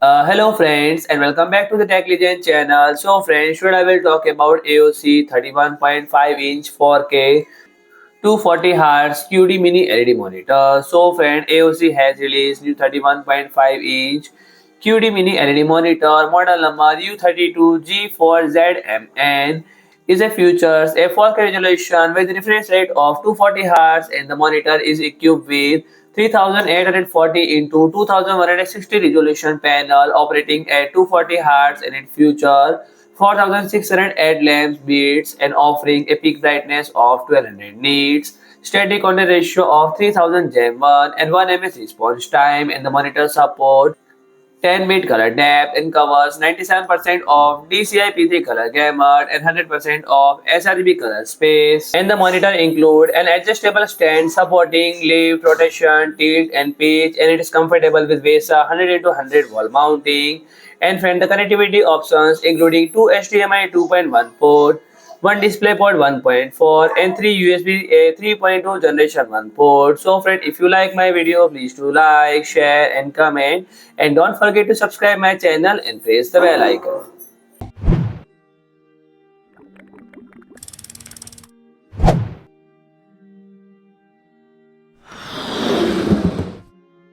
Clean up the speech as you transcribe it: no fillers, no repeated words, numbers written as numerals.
Hello friends and welcome back to the Tech Legend channel. So friends, today I will talk about AOC 31.5 inch 4K 240 Hz QD mini LED monitor. So friend, AOC has released new 31.5 inch QD mini LED monitor model number U32G4ZMN is a features a 4K resolution with refresh rate of 240 Hz and the monitor is equipped with 3840 into 2160 resolution panel operating at 240 Hz and it features 4600 headlamps beats and offering a peak brightness of 1200 nits, static content ratio of 3000 Gen1 and 1 ms response time, and the monitor support 10-bit color depth and covers 97% of DCI-P3 color gamut and 100% of sRGB color space. And the monitor include an adjustable stand supporting lift, rotation, tilt and pitch, and it is comfortable with VESA 100 into 100 wall mounting. And friend, the connectivity options including two HDMI 2.1 port, one DisplayPort 1.4 and three USB 3.2 generation 1 port. So friend, if you like my video, please do like, share and comment, and don't forget to subscribe my channel and press the bell icon.